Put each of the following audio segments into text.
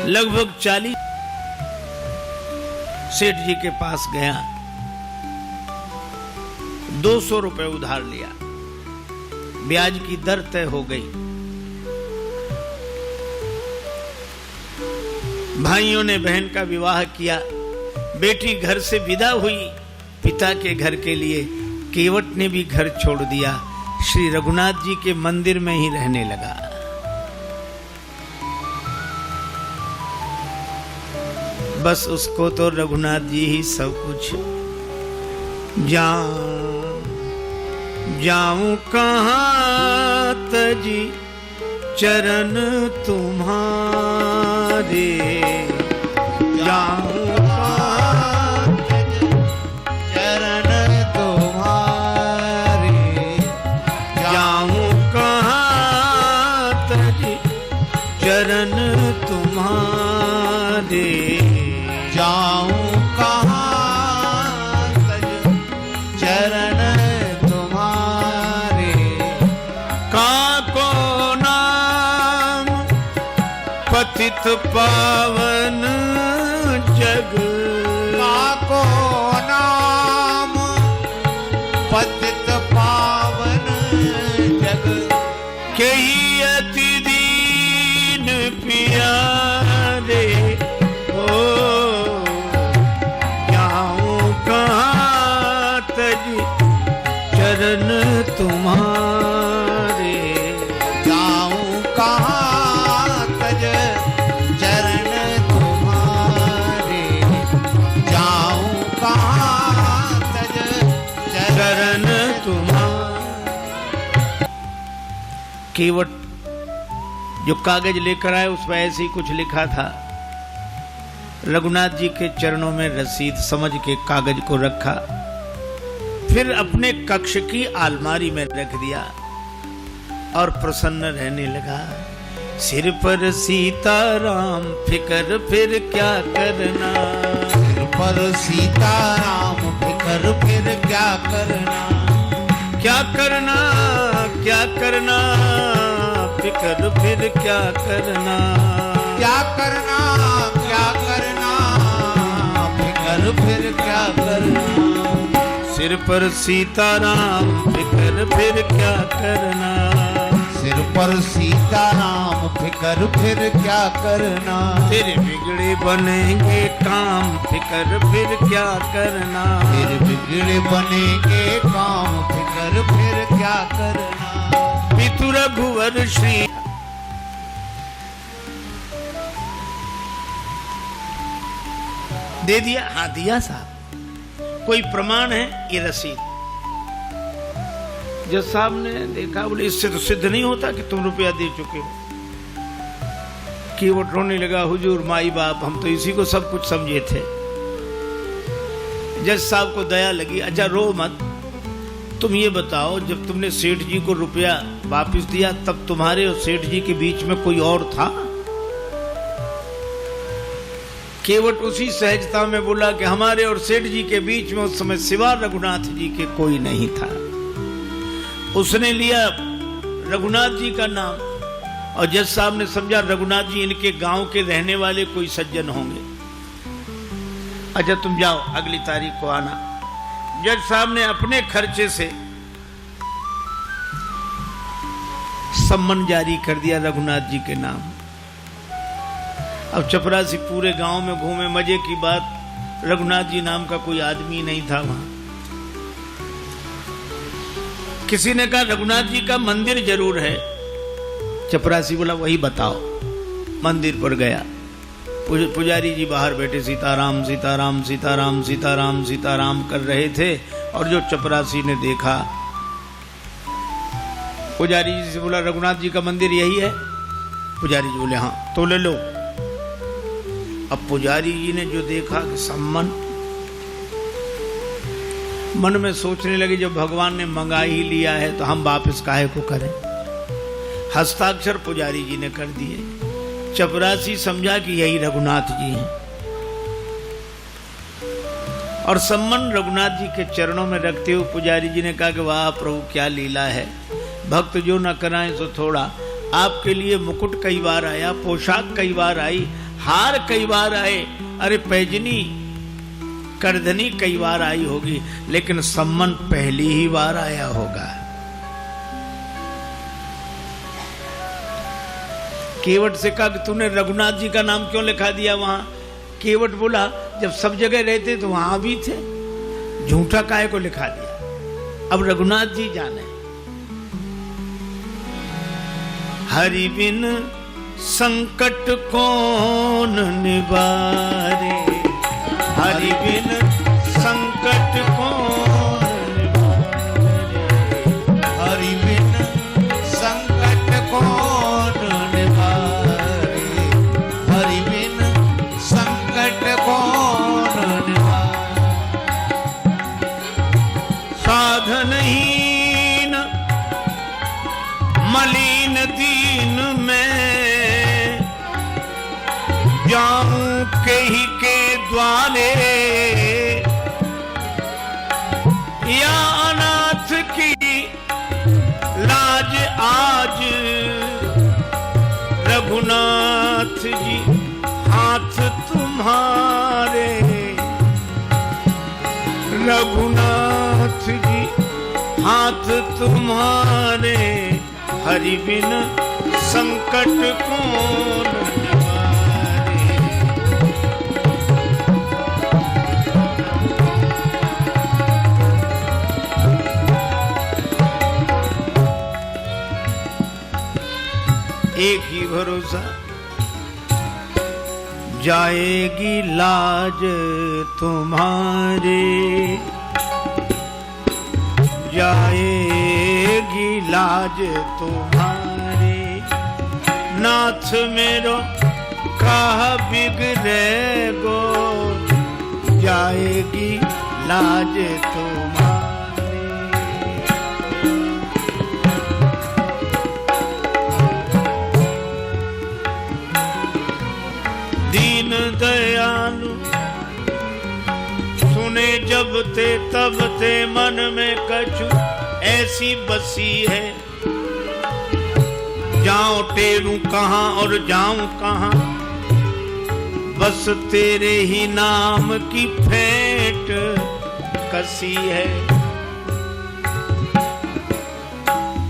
लगभग 40 सेठ जी के पास गया, 200 रुपए उधार लिया, ब्याज की दर तय हो गई। भाइयों ने बहन का विवाह किया, बेटी घर से विदा हुई पिता के घर के लिए। केवट ने भी घर छोड़ दिया, श्री रघुनाथ जी के मंदिर में ही रहने लगा। बस उसको तो रघुनाथ जी ही सब कुछ। जाऊं कहाँ तजी चरण तुम्हारे, जाऊं कहाँ तजी चरण तुम्हारे, जाऊं कहाँ तजी चरण तुम्हारे, जाऊं कहाँ तज चरण तुम्हारे। काको नाम पतित पावन जग, काको नाम पतित पावन जग, केही अति दीन प्यारे। चरण तुम्हारे, जाऊं कहाँ तज चरण तुम्हारे, जाऊं कहाँ तज चरण तुम्हारे। केवट जो कागज लेकर आए उसमें ऐसे ही कुछ लिखा था। रघुनाथ जी के चरणों में रसीद समझ के कागज को रखा, फिर अपने कक्ष की अलमारी में रख दिया और प्रसन्न रहने लगा। सिर पर सीताराम फिकर फिर क्या करना, सिर पर सीताराम फिकर फिर क्या करना, क्या करना क्या करना, फिकर फिर क्या करना, क्या करना क्या करना, फिकर फिर क्या करना। सिर पर सीताराम फिकर फिर क्या करना, सिर पर सीताराम फिकर फिर क्या करना। तेरे बिगड़े बनेंगे काम फिकर फिर क्या करना, तेरे बिगड़े बनेंगे काम फिकर फिर क्या करना। पितु रघुवर श्री दे दिया। हाँ दिया साहब, कोई प्रमाण है? ये रसीद। जज साहब ने देखा, बोले इससे तो सिद्ध नहीं होता कि तुम रुपया दे चुके हो। केवट रोने लगा, हुजूर माई बाप हम तो इसी को सब कुछ समझे थे। जज साहब को दया लगी, अच्छा रो मत, तुम ये बताओ जब तुमने सेठ जी को रुपया वापस दिया तब तुम्हारे और सेठ जी के बीच में कोई और था? केवट उसी सहजता में बोला कि हमारे और सेठ जी के बीच में उस समय सिवा रघुनाथ जी के कोई नहीं था। उसने लिया रघुनाथ जी का नाम और जज साहब ने समझा रघुनाथ जी इनके गांव के रहने वाले कोई सज्जन होंगे। अच्छा तुम जाओ, अगली तारीख को आना। जज साहब ने अपने खर्चे से सम्मन जारी कर दिया रघुनाथ जी के नाम। अब चपरासी पूरे गांव में घूमे, मजे की बात रघुनाथ जी नाम का कोई आदमी नहीं था वहां। किसी ने कहा रघुनाथ जी का मंदिर जरूर है। चपरासी बोला वही बताओ। मंदिर पर गया, पुजारी जी बाहर बैठे सीताराम सीताराम सीताराम सीताराम सीताराम कर रहे थे और जो चपरासी ने देखा, पुजारी जी से बोला रघुनाथ जी का मंदिर यही है? पुजारी जी बोले हाँ। तो ले लो। अब पुजारी जी ने जो देखा कि सम्मन, मन में सोचने लगे जब भगवान ने मंगा ही लिया है तो हम वापस काहे को करें। हस्ताक्षर पुजारी जी ने कर दिए। चपरासी समझा कि यही रघुनाथ जी हैं और सम्मन रघुनाथ जी के चरणों में रखते हुए पुजारी जी ने कहा कि वाह प्रभु क्या लीला है, भक्त जो न कराएं सो थोड़ा। आपके लिए मुकुट कई बार आया, पोशाक कई बार आई, हार कई बार आए, अरे पैजनी करधनी कई बार आई होगी, लेकिन सम्मन पहली ही बार आया होगा। केवट से कहा कि तूने रघुनाथ जी का नाम क्यों लिखा दिया वहां? केवट बोला जब सब जगह रहते तो वहां भी थे, झूठा काहे को लिखा दिया। अब रघुनाथ जी जाने। हरि बिन संकट कौन निवारे, हरि बिन संकट कौन निवारे, हरि बिन संकट कौन निवारे, हरि बिन संकट कौन निवारे। साधनहीन मलिन दीन में जाऊं कहीं के द्वारे, या अनाथ की लाज आज रघुनाथ जी हाथ तुम्हारे, रघुनाथ जी हाथ तुम्हारे, हरि बिन संकट कौन निवारे। एक ही भरोसा, जाएगी लाज तुम्हारे, जाएगी लाज तुम्हारे, नाथ मेरो कहा बिगड़े गो, जाएगी लाज तुम्हारे। दीन दयालु सुने जब ते तब ते, मन में कछु ऐसी बसी है, जाऊं टेरूं कहां और जाऊं कहां, बस तेरे ही नाम की फेंट कसी है।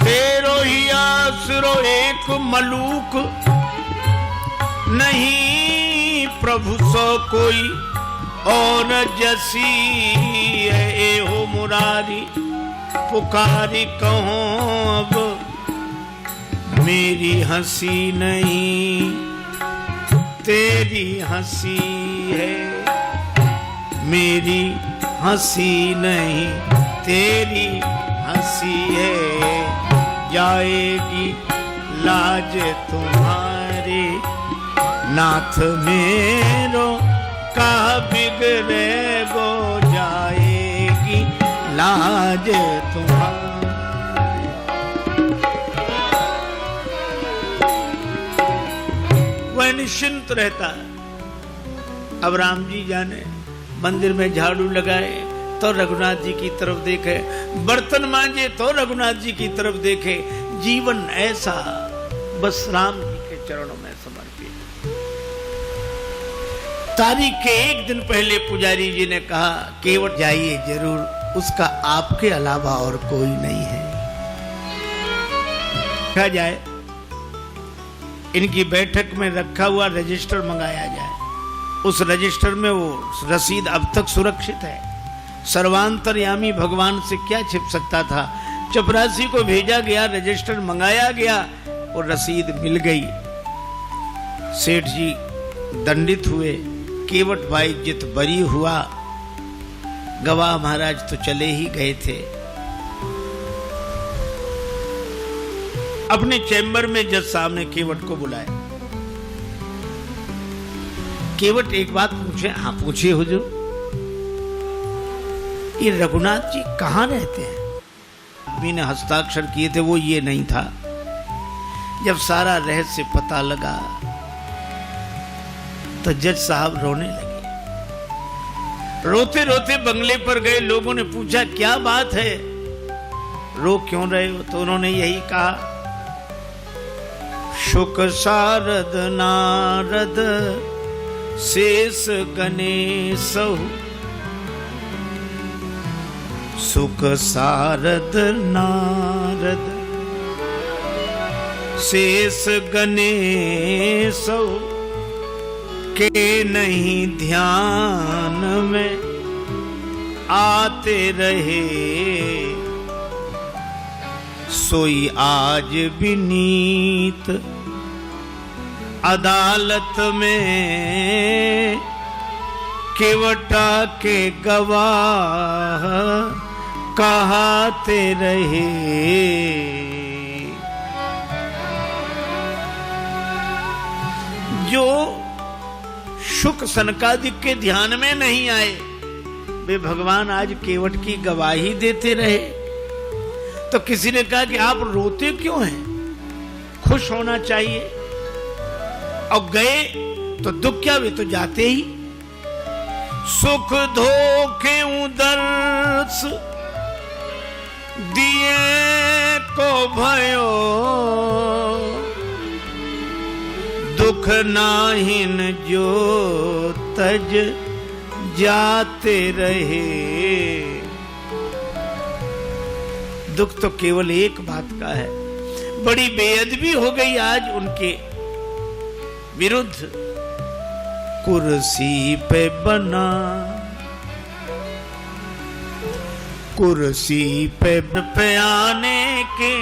तेरो ही आसरो एक मलूक, नहीं प्रभु सो कोई और जसी है। ए हो मुरारी पुकारी कहो अब, मेरी हंसी नहीं तेरी हंसी है, मेरी हंसी नहीं तेरी हंसी है। जाएगी लाज तुम्हारी, नाथ मेरो का बिगड़े गो, जाएगी लाज तुम्हारी। वह निश्चिंत रहता है। अब राम जी जाने मंदिर में झाड़ू लगाए तो रघुनाथ जी की तरफ देखे, बर्तन मांजे तो रघुनाथ जी की तरफ देखे। जीवन ऐसा बस राम जी के चरणों में समर्पित। तारीख के एक दिन पहले पुजारी जी ने कहा केवट जाइए जरूर, उसका आपके अलावा और कोई नहीं है। कहा जाए इनकी बैठक में रखा हुआ रजिस्टर मंगाया जाए, उस रजिस्टर में वो रसीद अब तक सुरक्षित है। सर्वांतर्यामी भगवान से क्या छिप सकता था। चपरासी को भेजा गया, रजिस्टर मंगाया गया और रसीद मिल गई। सेठ जी दंडित हुए, केवट भाई जित बरी हुआ, गवाह महाराज तो चले ही गए थे। अपने चैम्बर में जज साहब ने केवट को बुलाया। केवट एक बात पूछे। हाँ पूछिए हुजूर। ये रघुनाथ जी कहाँ रहते हैं? मैंने हस्ताक्षर किए थे वो ये नहीं था। जब सारा रहस्य पता लगा तो जज साहब रोने लगे। रोते रोते बंगले पर गए। लोगों ने पूछा क्या बात है, रो क्यों रहे हो? तो उन्होंने यही कहा, शुक सारद नारद शेष गणेश सुख सारद नारद शेष गणेश के नहीं ध्यान में आते रहे सोई आज विनीत अदालत में केवटा के गवाह कहते रहे। जो शुक सनकादिक के ध्यान में नहीं आए वे भगवान आज केवट की गवाही देते रहे। तो किसी ने कहा कि आप रोते क्यों हैं, खुश होना चाहिए। और गए तो दुख क्या, वे तो जाते ही। सुख धोखे उदर्स दिए को भयो दुख नाहिन जो तज जाते रहे। दुख तो केवल एक बात का है, बड़ी बेअदबी हो गई आज उनके विरुद्ध। कुर्सी पे बना, कुर्सी पे आने के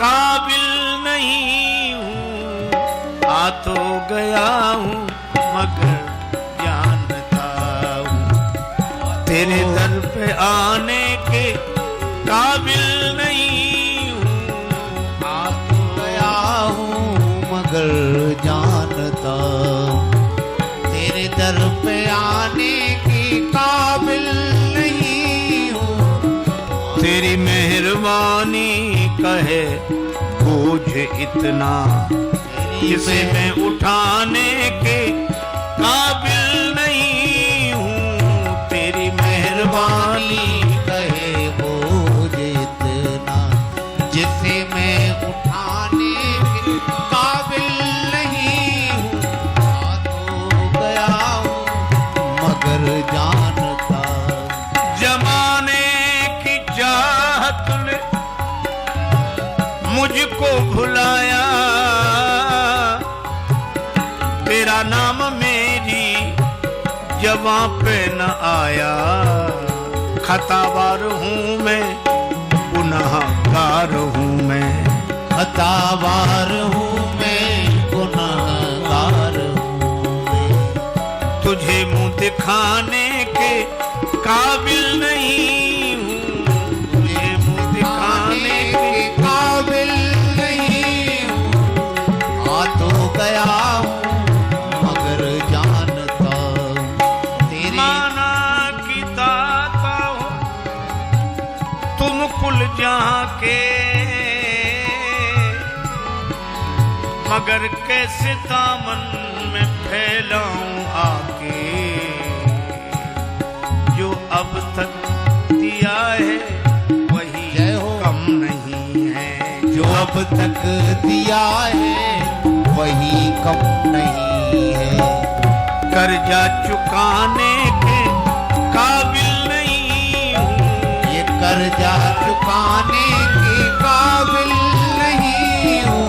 काबिल नहीं हूँ। आ तो गया हूँ मगर जानता हूँ तेरे दर पे आने के काबिल नहीं हूँ। आ तो गया हूँ मगर जानता तेरे दर पे आने की काबिल नहीं हूँ। तेरी मेहरबानी कहे बोझ इतना जिसे मैं उठाने के काबिल नहीं हूँ। तेरी मेहरबानी कहे बोझ इतना जिसे मैं उठाने के काबिल नहीं हूँ। आ तो गया हूँ मगर जानता जमाने की चाहत ने मुझको भुलाया। तेरा नाम मेरी जवां पे न आया। खतावार हूँ मैं, गुनाहगार हूँ मैं। खतावार हूँ मैं, गुनाहगार हूँ मैं। तुझे मुंह दिखाने के काबिल नहीं हूँ। तुझे मुंह दिखाने के काबिल नहीं हूँ। आ तो गया हूँ मगर जानता तेरी माना की दाता हो तुम कुल जहाँ के, मगर कैसे दामन में फैलाऊं आके। जो अब तक दिया है वही कम नहीं है। जो अब तक दिया है वही कम नहीं है। कर्जा चुकाने के काबिल नहीं हूँ। ये कर्जा चुकाने के काबिल नहीं हूँ।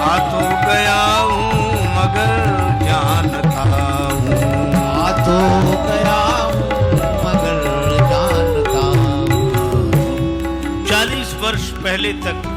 आ तो गया हूँ मगर जानता हूँ। आ तो गया हूँ मगर जानता हूँ। 40 वर्ष पहले तक